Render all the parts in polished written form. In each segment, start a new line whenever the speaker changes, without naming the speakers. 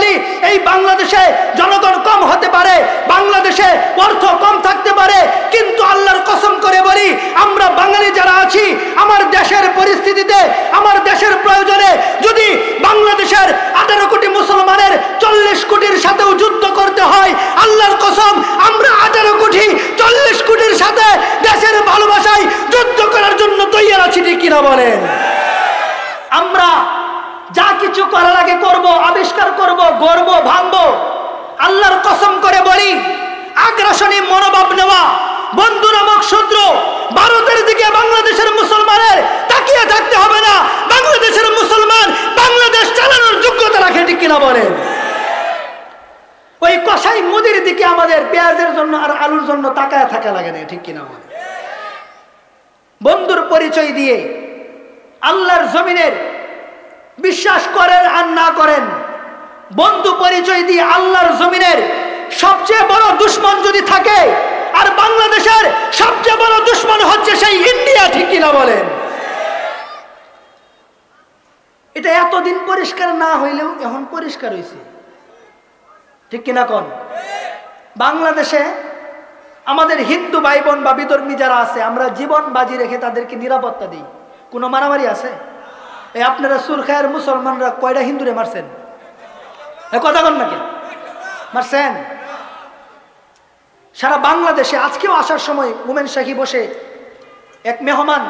বলি, এই বাংলাদেশে জনগণ কম হতে পারে, বাংলাদেশে অর্থ কম থাকতে পারে, কিন্তু আল্লাহর কসম করে বলি, আমরা বাঙালি যারা আছি, আমার দেশের পরিস্থিতিতে, আমার দেশের প্রয়োজনে যদি বাংলাদেশের 18 কোটি মুসলমানের 40 কোটির সাথেও যুদ্ধ করতে হয়, আল্লাহর কসম আমরা 18 কোটি 40 কোটির সাথে দেশের ভালোবাসায় যুদ্ধ করার জন্য তৈরি আছি, ঠিক কিনা বলেন? আমরা যা কিছু করার আগে করব, আবিষ্কার করব, গড়ব, ভাঙবো। আল্লাহর কসম করে বলি, আগ্রাসনী মনোভাব নেওয়া, বন্ধু নামক শত্রু, ভারতের দিকে বাংলাদেশের মুসলমানের তাকিয়ে থাকতে হবে না। বাংলাদেশের মুসলমান বাংলাদেশ চালানোর যোগ্যতা রাখে, ঠিক কিনা বলেন? ওই কসাই মুদির দিকে আমাদের পেঁয়াজের জন্য আর আলুর জন্য তাকায় থাকা লাগে না, ঠিক কিনা বলেন? বন্ধুর পরিচয় দিয়ে আল্লাহর জমিনের বিশ্বাস করেন আর না করেন, বন্ধু পরিচয় দিয়ে আল্লাহর জমিনের সবচেয়ে বড় দুশ্মন যদি থাকে, আর বাংলাদেশের সবচেয়ে বড় দুশ্মন হচ্ছে সেই ইন্ডিয়া, ঠিক কিনা বলেন? এটা এতদিন পরিষ্কার না হইলেও এখন পরিষ্কার হয়েছে, ঠিক কিনা কোন? বাংলাদেশে আমাদের হিন্দু ভাই বোন বা বিধর্মী যারা আছে, আমরা জীবন বাজি রেখে তাদেরকে নিরাপত্তা দিই। কোনো মারামারি আছে? এই আপনারা সুরখায়ের মুসলমানরা কয়টা হিন্দুরে মারছেন? কথা বল নাকি মারছেন? সারা বাংলাদেশে আজকেও আসার সময় মোমেন শাহী বসে এক মেহমান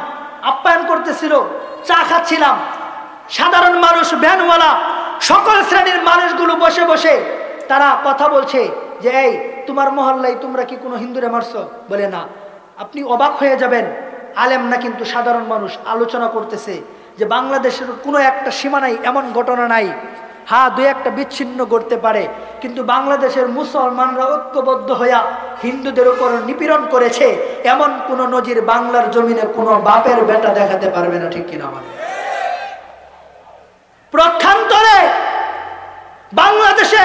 আপ্যায়ন করতেছিল, চা খাচ্ছিলাম, সাধারণ মানুষ, ভ্যানওয়ালা, সকল শ্রেণীর মানুষগুলো বসে বসে তারা কথা বলছে যে এই তোমার মহল্লায় তোমরা কি কোনো হিন্দুরে মারছো? বলে না। আপনি অবাক হয়ে যাবেন, আলেম না কিন্তু সাধারণ মানুষ আলোচনা করতেছে যে বাংলাদেশের কোনো একটা সীমা নাই, এমন ঘটনা নাই, হ্যাঁ দুই একটা বিচ্ছিন্ন করতে পারে, কিন্তু বাংলাদেশের মুসলমানরা ঐক্যবদ্ধ হইয়া হিন্দুদের উপর নিপীড়ন করেছে এমন কোন নজির বাংলার জমিনে কোনো বাপের বেটা দেখাতে পারবে না, ঠিক কিনা বলে? প্রক্ষান্তরে বাংলাদেশে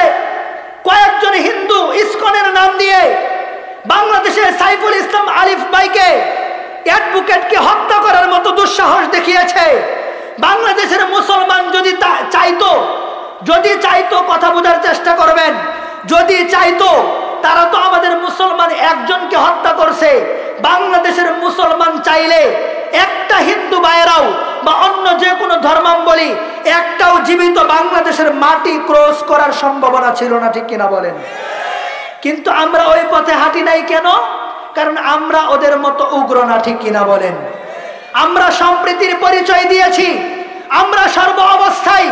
কয়েকজন হিন্দু ইসকনের নাম দিয়ে বাংলাদেশে সাইফুল ইসলাম আলিফ ভাইকে, অ্যাডভোকেটকে হত্যা করার মতো দুঃসাহস দেখিয়েছে। বাংলাদেশের মুসলমান যদি চাইতো কথা বোঝার চেষ্টা করবেন, যদি চাইতো, তারা তো আমাদের মুসলমান একজনকে হত্যা করছে। বাংলাদেশের মুসলমান চাইলে একটা হিন্দু ভাইয়েরাও বা অন্য যে কোনো ধর্মাবলম্বী একটাও জীবিত বাংলাদেশের মাটি ক্রস করার সম্ভাবনা ছিল না, ঠিক কিনা বলেন? কিন্তু আমরা ওই পথে হাঁটি নাই কেন? কারণ আমরা ওদের মতো উগ্র না, ঠিক কিনা বলেন? আমরা সম্প্রীতির পরিচয় দিয়েছি। আমরা সর্ব অবস্থায়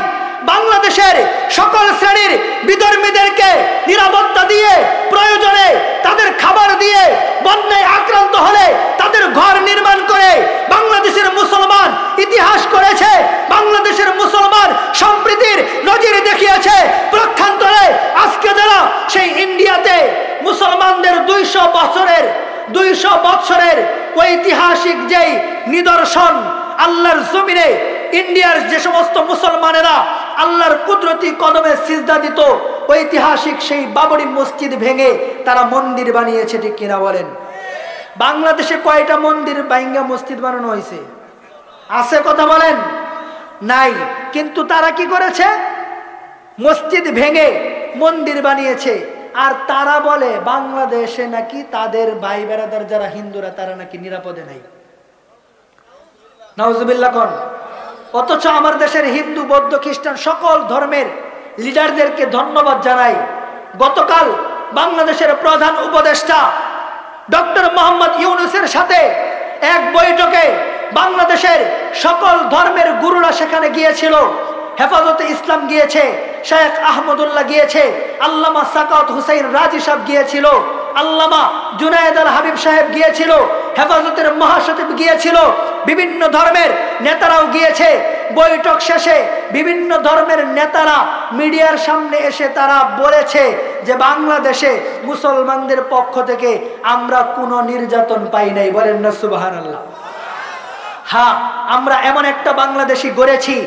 বাংলাদেশের সকল শ্রেণীর বিধর্মীদেরকে নিরাপত্তা দিয়ে, প্রয়োজনে তাদের খাবার দিয়ে, বন্যায় আক্রান্ত হলে তাদের ঘর নির্মাণ করে বাংলাদেশের মুসলমান ইতিহাস করেছে। বাংলাদেশের মুসলমান সম্প্রীতির নজির দেখিয়েছে। প্রক্ষান্তরে আজকে যারা সেই ইন্ডিয়াতে মুসলমানদের 200 বছরের ঐতিহাসিক যেই নিদর্শন আল্লাহর জমিনে ইন্ডিয়ার যে সমস্ত মুসলমানেরা আল্লাহর কুদরতি কদমে সিজদা দিত, ঐতিহাসিক সেই বাবরি মসজিদ ভেঙে তারা মন্দির বানিয়েছে, ঠিক কিনা বলেন? বাংলাদেশে কয়টা মন্দির ভাঙা মসজিদ বানানো হয়েছে? আছে? কথা বলেন। নাই। কিন্তু তারা কি করেছে? মসজিদ ভেঙে মন্দির বানিয়েছে। আর তারা বলে বাংলাদেশে নাকি তাদের ভাই বেরাদার যারা হিন্দুরা তারা নাকি নিরাপদে নাই। নাউজুবিল্লাহ কোন? অথচ আমার দেশের হিন্দু, বৌদ্ধ, খ্রিস্টান সকল ধর্মের লিডারদেরকে ধন্যবাদ জানাই। গতকাল বাংলাদেশের প্রধান উপদেষ্টা ডক্টর মোহাম্মদ ইউনূসের সাথে এক বৈঠকে বাংলাদেশের সকল ধর্মের গুরুরা সেখানে গিয়েছিল। হেফাজতে ইসলাম গিয়েছে, শেখ আহমদুল্লাহ গিয়েছে, আল্লামা সাকাত হুসাইন রাজি সাহেব গিয়েছিল, আল্লামা জুনায়েদ আল হাবিব সাহেব গিয়েছিল, হেফাজতের মহাসচিব গিয়েছিল, বিভিন্ন ধর্মের নেতারাও গিয়েছে। বৈঠক শেষে বিভিন্ন ধর্মের নেতারা মিডিয়ার সামনে এসে তারা বলেছে যে বাংলাদেশে মুসলমানদের পক্ষ থেকে আমরা কোনো নির্যাতন পাই নাই। বলেন না সুবহানাল্লাহ? হ্যাঁ, আমরা এমন একটা বাংলাদেশি গড়েছি,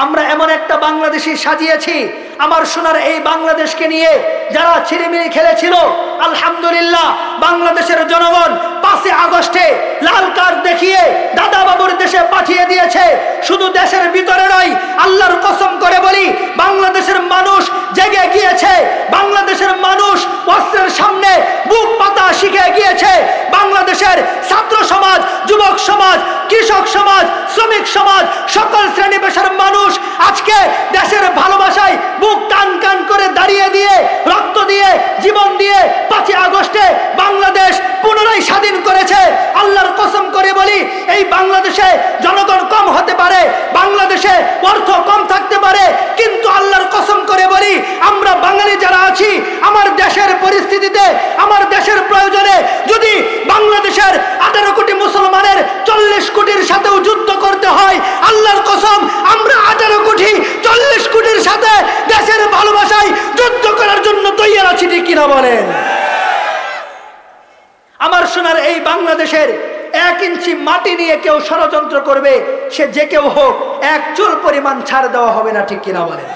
আমরা এমন একটা বাংলাদেশি সাজিয়েছি। আমার সোনার এই বাংলাদেশকে নিয়ে যারা ছিনিমিনি খেলেছিল, আলহামদুলিল্লাহ বাংলাদেশের জনগণ 5 আগস্টে লাল কার্ড দেখিয়ে দাদা বাবুর দেশে পাঠিয়ে দিয়েছে। শুধু দেশের ভিতরে নয়, আল্লাহর কসম করে বলি বাংলাদেশের মানুষ জেগে গিয়েছে। গিয়েছে, বাংলাদেশের মানুষ অস্ত্রের সামনে বুক পাতা শিখে গিয়েছে। বাংলাদেশের ছাত্র সমাজ, যুবক সমাজ, কৃষক সমাজ, শ্রমিক সমাজ, সকল শ্রেণী পেশার মানুষ আজকে দেশের ভালোবাসায় বুক টান টান করে দাঁড়িয়ে দিয়ে, রক্ত দিয়ে, জীবন দিয়ে 5ই আগস্টে বাংলাদেশ পুনরায় স্বাধীন করেছে। আল্লাহর কসম করে বলি, এই বাংলাদেশে জনগণ কম হতে পারে, বাংলাদেশে অর্থ কম থাকতে পারে, কিন্তু আল্লাহর কসম করে বলি, আমরা বাঙালি যারা আছি, আমার দেশের পরিস্থিতিতে, আমার দেশের প্রয়োজনে যদি বাংলাদেশের 18 কোটি মুসলমানের 40 কোটির সাথেও যুদ্ধ করতে হয়, আল্লাহর কসম আমরা 18 কোটি 40 কোটির সাথে দেশের ভালোবাসায় যুদ্ধ করার জন্য তৈরি আছি, ঠিক কিনা বলেন? আমার সোনার এই বাংলাদেশের 1 ইঞ্চি মাটি নিয়ে কেউ ষড়যন্ত্র করবে, সে যে কেউ হোক, 1 চুল পরিমাণ ছাড় দেওয়া হবে না, ঠিক কিনা বলেন?